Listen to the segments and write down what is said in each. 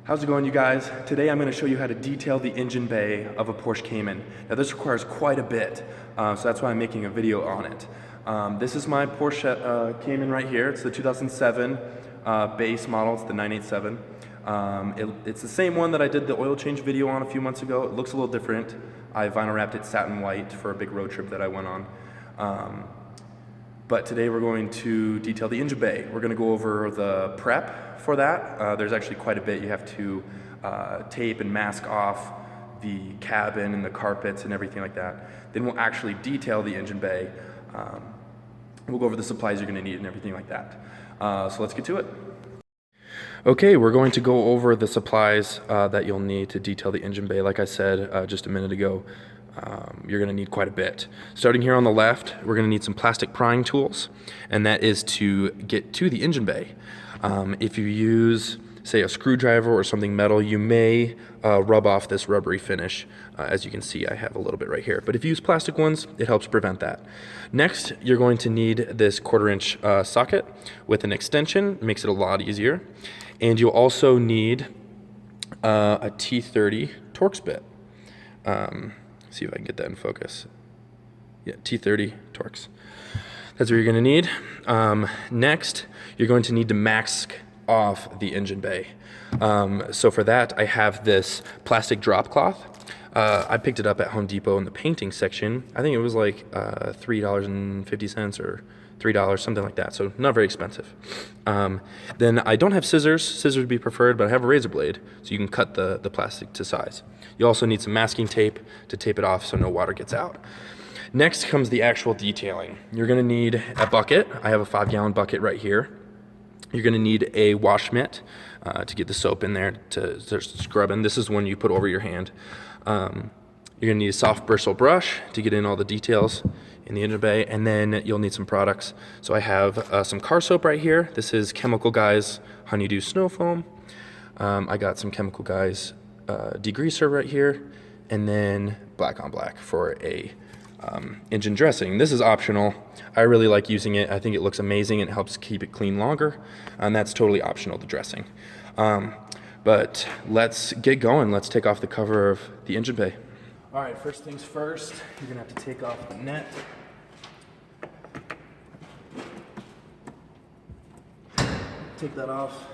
How's it going, you guys? Today I'm going to show you how to detail the engine bay of a Porsche Cayman. Now this requires quite a bit, so that's why I'm making a video on it. This is my Porsche Cayman right here. It's the 2007 base model, it's the 987. It's the same one that I did the oil change video on a few months ago. It looks a little different. I vinyl wrapped it satin white for a big road trip that I went on. But today we're going to detail the engine bay. We're going to go over the prep for that. There's actually quite a bit. You have to tape and mask off the cabin and the carpets and everything like that. Then we'll actually detail the engine bay. We'll go over the supplies you're going to need and everything like that. So let's get to it. Okay, we're going to go over the supplies that you'll need to detail the engine bay. Like I said just a minute ago, you're going to need quite a bit. Starting here on the left, we're going to need some plastic prying tools, and that is to get to the engine bay. If you use, say, a screwdriver or something metal, you may rub off this rubbery finish. As you can see, I have a little bit right here. But if you use plastic ones, it helps prevent that. Next, you're going to need this 1/4-inch socket with an extension. It makes it a lot easier. And you'll also need a T30 Torx bit. See if I can get that in focus. Yeah, T30 Torx. That's what you're going to need. Next, you're going to need to mask off the engine bay. So for that, I have this plastic drop cloth. I picked it up at Home Depot in the painting section. I think it was like $3.50 or $3, something like that, so not very expensive. Then I don't have scissors. Scissors would be preferred, but I have a razor blade, so you can cut the plastic to size. You also need some masking tape to tape it off so no water gets out. Next comes the actual detailing. You're gonna need a bucket. I have a 5-gallon bucket right here. You're gonna need a wash mitt to get the soap in there to scrub in. This is one you put over your hand. You're gonna need a soft bristle brush to get in all the details in the engine bay, and then you'll need some products. So I have some car soap right here. This is Chemical Guys Honeydew Snow Foam. I got some Chemical Guys degreaser right here, and then Black on Black for a engine dressing. This is optional. I really like using it. I think it looks amazing and it helps keep it clean longer, and that's totally optional, the dressing. But let's get going. Let's take off the cover of the engine bay. All right, first things first, you're gonna have to take off the net. Take that off,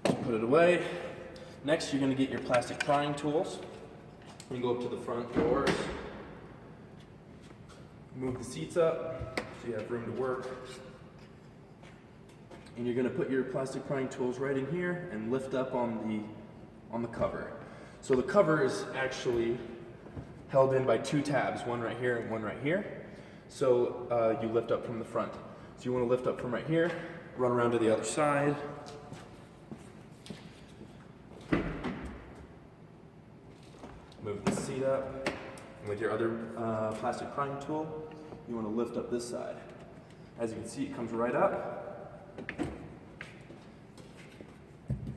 put it away. Next, you're gonna get your plastic prying tools. You go up to the front doors, move the seats up so you have room to work. And you're gonna put your plastic prying tools right in here and lift up on the cover. So the cover is actually held in by 2 tabs, one right here and one right here. So you lift up from the front. So you want to lift up from right here, run around to the other side. Move the seat up. And with your other plastic prying tool, you want to lift up this side. As you can see, it comes right up.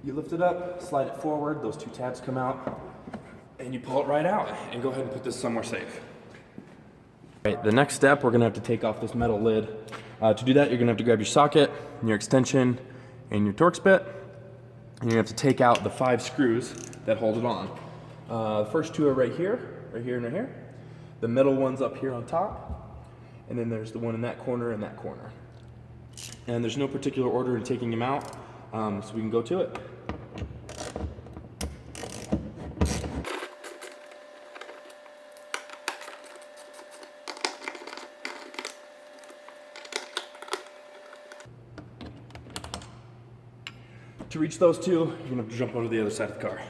You lift it up, slide it forward, those 2 tabs come out, and you pull it right out, and go ahead and put this somewhere safe. All right, the next step, we're gonna have to take off this metal lid. To do that, you're gonna have to grab your socket, your extension, and your Torx bit, and you're gonna have to take out the 5 screws that hold it on. The first 2 are right here, and right here. The middle one's up here on top, and then there's the one in that corner and that corner. And there's no particular order in taking them out, so we can go to it. To reach those 2, you're gonna have to jump over the other side of the car.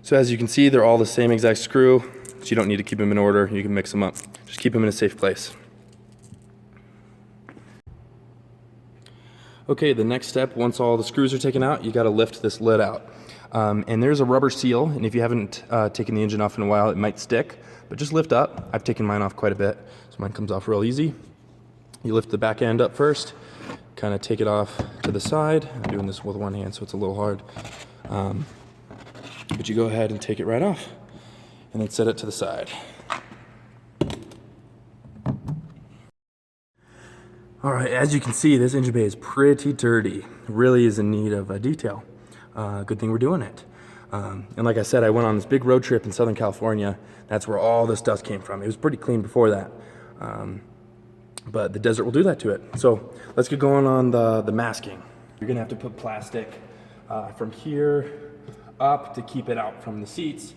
So as you can see, they're all the same exact screw, so you don't need to keep them in order. You can mix them up. Just keep them in a safe place. Okay, the next step, once all the screws are taken out, you gotta lift this lid out. And there's a rubber seal, and if you haven't taken the engine off in a while, it might stick, but just lift up. I've taken mine off quite a bit, so mine comes off real easy. You lift the back end up first, kind of take it off to the side. I'm doing this with one hand, so it's a little hard. But you go ahead and take it right off, and then set it to the side. All right, as you can see, this engine bay is pretty dirty. It really is in need of a detail. Good thing we're doing it. And like I said, I went on this big road trip in Southern California. That's where all this dust came from. It was pretty clean before that. But the desert will do that to it. So let's get going on the masking. You're gonna have to put plastic from here up to keep it out from the seats,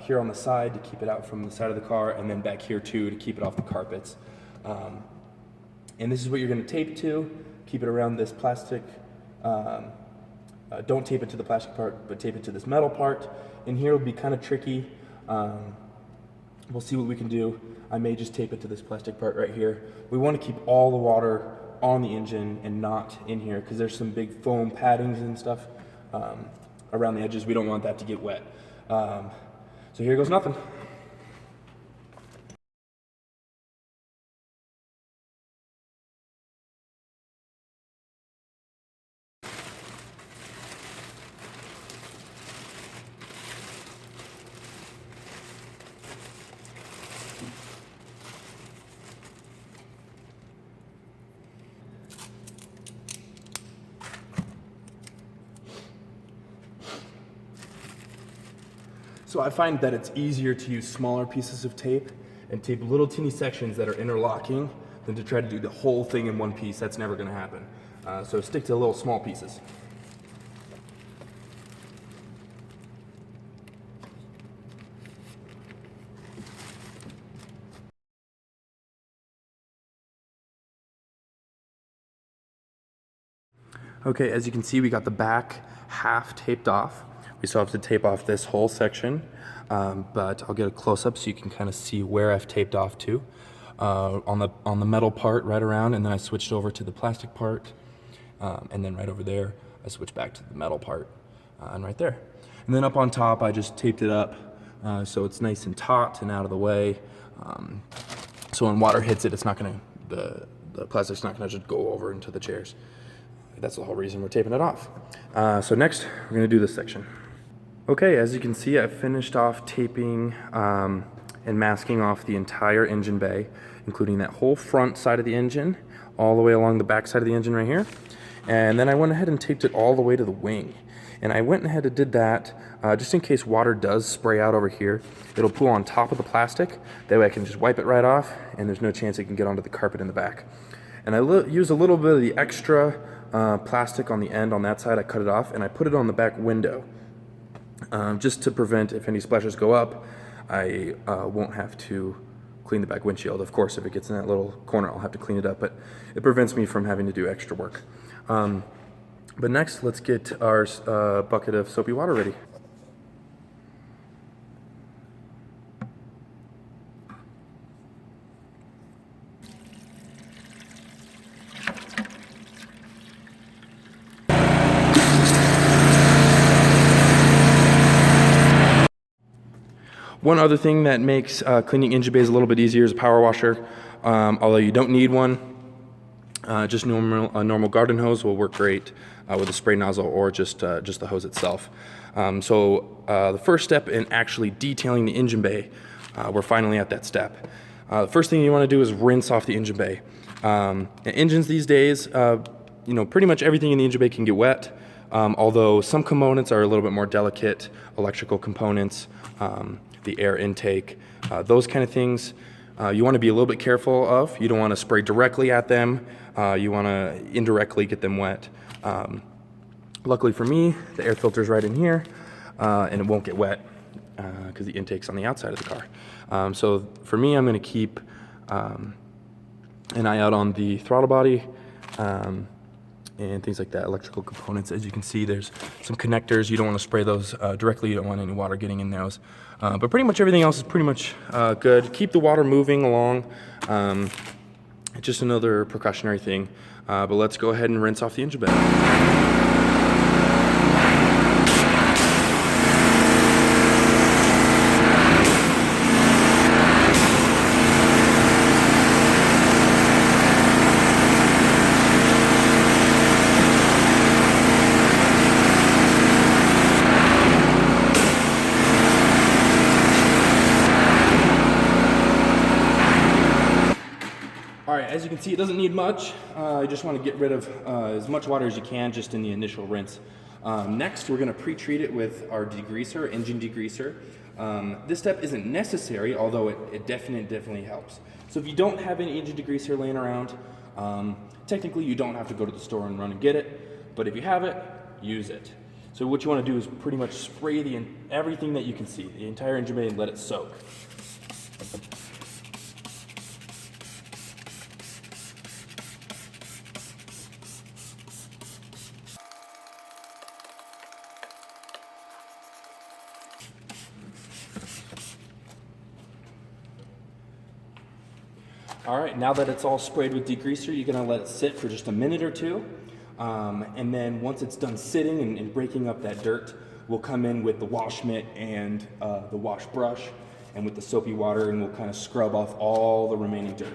here on the side to keep it out from the side of the car, and then back here too to keep it off the carpets. And this is what you're going to tape to. Keep it around this plastic. Don't tape it to the plastic part, but tape it to this metal part. In here will be kind of tricky. We'll see what we can do. I may just tape it to this plastic part right here. We want to keep all the water on the engine and not in here because there's some big foam paddings and stuff around the edges. We don't want that to get wet. So here goes nothing. So I find that it's easier to use smaller pieces of tape and tape little teeny sections that are interlocking than to try to do the whole thing in one piece. That's never going to happen. So stick to little small pieces. Okay, as you can see, we got the back half taped off. We still have to tape off this whole section, but I'll get a close-up so you can kind of see where I've taped off to. On the metal part right around, and then I switched over to the plastic part, and then right over there I switched back to the metal part, and right there. And then up on top I just taped it up so it's nice and taut and out of the way. So when water hits it, it's not gonna, the plastic's not gonna just go over into the chairs. That's the whole reason we're taping it off. So next we're gonna do this section. Okay, as you can see, I've finished off taping and masking off the entire engine bay, including that whole front side of the engine, all the way along the back side of the engine right here. And then I went ahead and taped it all the way to the wing. And I went ahead and did that just in case water does spray out over here. It'll pool on top of the plastic. That way I can just wipe it right off, and there's no chance it can get onto the carpet in the back. And I use a little bit of the extra plastic on the end on that side. I cut it off and I put it on the back window. Just to prevent if any splashes go up, I won't have to clean the back windshield. Of course, if it gets in that little corner, I'll have to clean it up, but it prevents me from having to do extra work. But next, let's get our bucket of soapy water ready. One other thing that makes cleaning engine bays a little bit easier is a power washer. Although you don't need one, just a normal garden hose will work great with a spray nozzle or just the hose itself. So the first step in actually detailing the engine bay, we're finally at that step. The first thing you want to do is rinse off the engine bay. Engines these days, pretty much everything in the engine bay can get wet. Although some components are a little bit more delicate, electrical components, the air intake, those kind of things you want to be a little bit careful of. You don't want to spray directly at them. You want to indirectly get them wet. Luckily for me, the air filter's right in here, and it won't get wet because the intake's on the outside of the car. So for me, I'm going to keep an eye out on the throttle body, and things like that, electrical components. As you can see, there's some connectors. You don't want to spray those directly. You don't want any water getting in those. But pretty much everything else is pretty much good. Keep the water moving along. It's just another precautionary thing. But let's go ahead and rinse off the engine bay. All right, as you can see, it doesn't need much. You just want to get rid of as much water as you can just in the initial rinse. Next, we're going to pre-treat it with our degreaser, engine degreaser. This step isn't necessary, although it definitely helps. So if you don't have any engine degreaser laying around, technically you don't have to go to the store and run and get it, but if you have it, use it. So what you want to do is pretty much spray everything that you can see, the entire engine bay, and let it soak. All right, now that it's all sprayed with degreaser, you're gonna let it sit for just a minute or two. And then once it's done sitting and breaking up that dirt, we'll come in with the wash mitt and the wash brush and with the soapy water, and we'll kind of scrub off all the remaining dirt.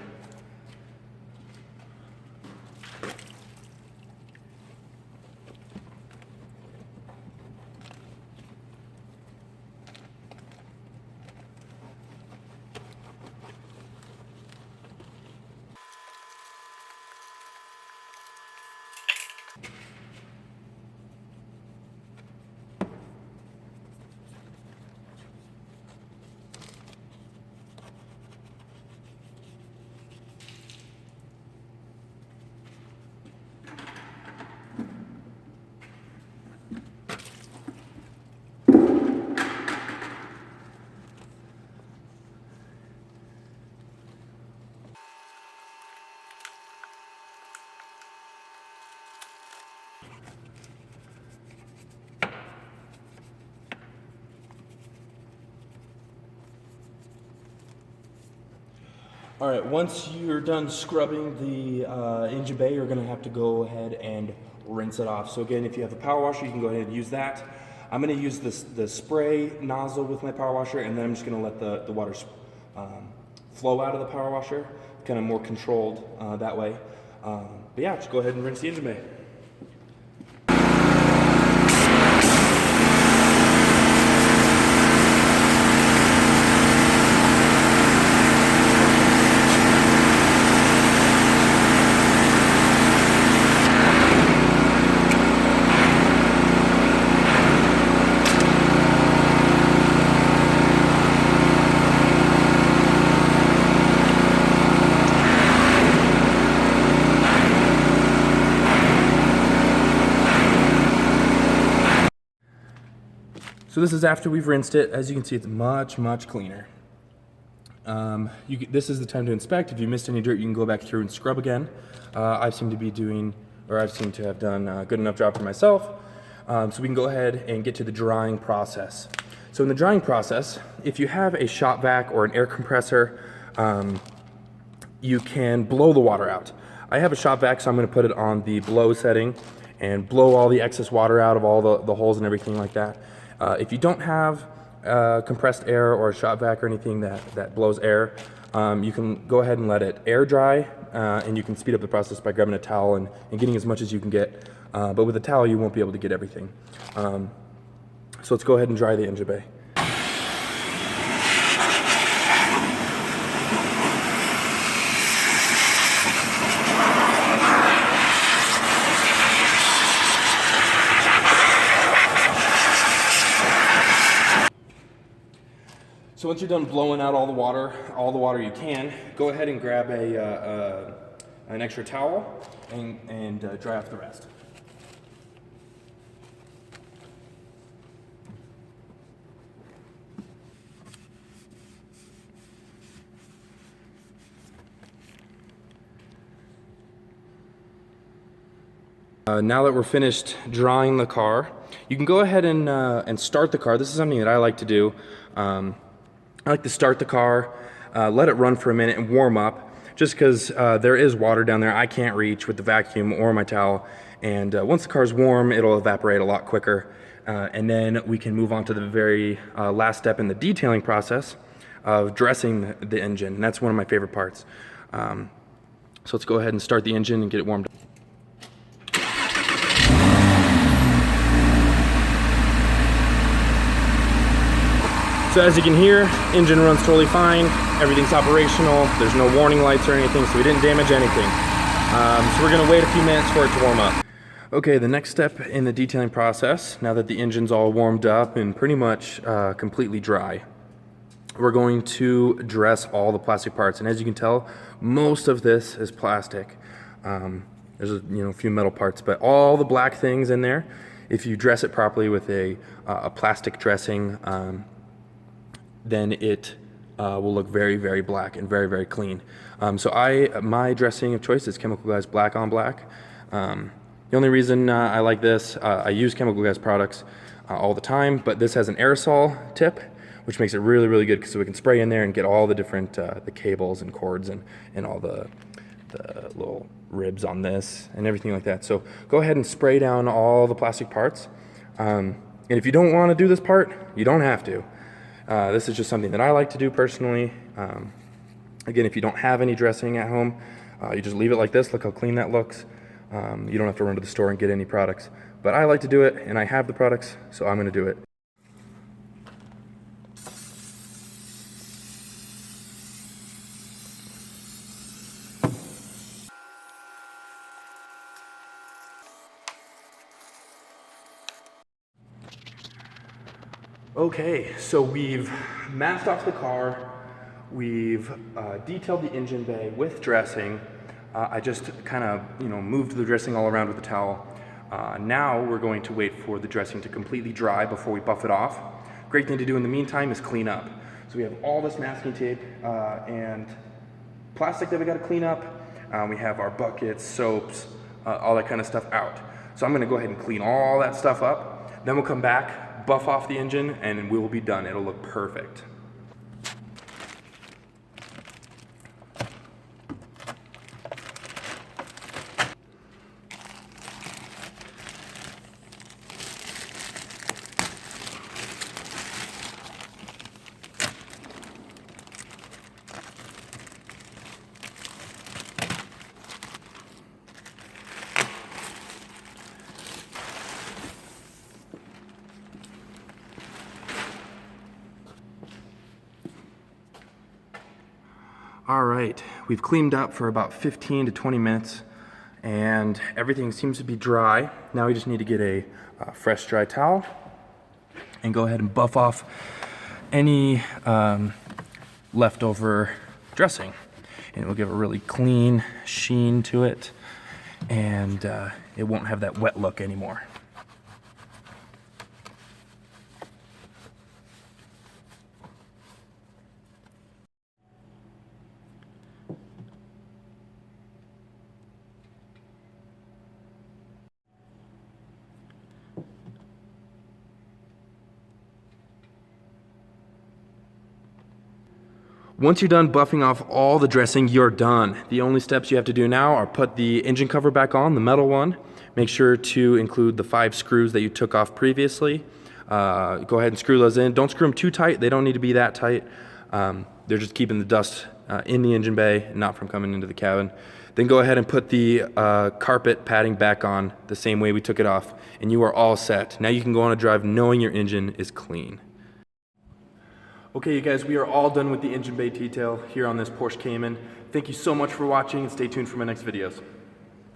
All right, once you're done scrubbing the engine bay, you're gonna have to go ahead and rinse it off. So again, if you have a power washer, you can go ahead and use that. I'm gonna use the spray nozzle with my power washer, and then I'm just gonna let the water flow out of the power washer, kind of more controlled that way. But yeah, just go ahead and rinse the engine bay. So this is after we've rinsed it. As you can see, it's much cleaner. This is the time to inspect. If you missed any dirt, you can go back through and scrub again. I've seemed to have done a good enough job for myself. So we can go ahead and get to the drying process. So in the drying process, if you have a shop vac or an air compressor, you can blow the water out. I have a shop vac, so I'm gonna put it on the blow setting and blow all the excess water out of all the holes and everything like that. If you don't have compressed air or a shop vac or anything that blows air, you can go ahead and let it air dry, and you can speed up the process by grabbing a towel and getting as much as you can get. But with a towel, you won't be able to get everything. So let's go ahead and dry the engine bay. So once you're done blowing out all the water you can, go ahead and grab an extra towel and dry off the rest. Now that we're finished drying the car, you can go ahead and start the car. This is something that I like to do. I like to start the car, let it run for a minute and warm up, just because there is water down there I can't reach with the vacuum or my towel. And once the car's warm, it'll evaporate a lot quicker. And then we can move on to the very last step in the detailing process of dressing the engine. And that's one of my favorite parts. So let's go ahead and start the engine and get it warmed up. So as you can hear, engine runs totally fine. Everything's operational. There's no warning lights or anything, so we didn't damage anything. So we're gonna wait a few minutes for it to warm up. Okay, the next step in the detailing process, now that the engine's all warmed up and pretty much completely dry, we're going to dress all the plastic parts. And as you can tell, most of this is plastic. There's a few metal parts, but all the black things in there, if you dress it properly with a plastic dressing, then it will look very, very black and very, very clean. So my dressing of choice is Chemical Guys Black on Black. The only reason I like this, I use Chemical Guys products all the time, but this has an aerosol tip, which makes it really, really good because we can spray in there and get all the different the cables and cords and all the little ribs on this and everything like that. So go ahead and spray down all the plastic parts. And if you don't want to do this part, you don't have to. This is just something that I like to do personally. Again, if you don't have any dressing at home, you just leave it like this. Look how clean that looks. You don't have to run to the store and get any products. But I like to do it, and I have the products, so I'm going to do it. Okay, so we've masked off the car, we've detailed the engine bay with dressing. I just kind of, moved the dressing all around with the towel. Now we're going to wait for the dressing to completely dry before we buff it off. Great thing to do in the meantime is clean up. So we have all this masking tape and plastic that we got to clean up. We have our buckets, soaps, all that kind of stuff out. So I'm going to go ahead and clean all that stuff up. Then we'll come back, buff off the engine, and we will be done. It'll look perfect. All right, we've cleaned up for about 15 to 20 minutes and everything seems to be dry. Now we just need to get a fresh dry towel and go ahead and buff off any leftover dressing. And it will give a really clean sheen to it, and it won't have that wet look anymore. Once you're done buffing off all the dressing, you're done. The only steps you have to do now are put the engine cover back on, the metal one. Make sure to include the 5 screws that you took off previously. Go ahead and screw those in. Don't screw them too tight. They don't need to be that tight. They're just keeping the dust in the engine bay, not from coming into the cabin. Then go ahead and put the carpet padding back on the same way we took it off, and you are all set. Now you can go on a drive knowing your engine is clean. Okay, you guys, we are all done with the engine bay detail here on this Porsche Cayman. Thank you so much for watching, and stay tuned for my next videos.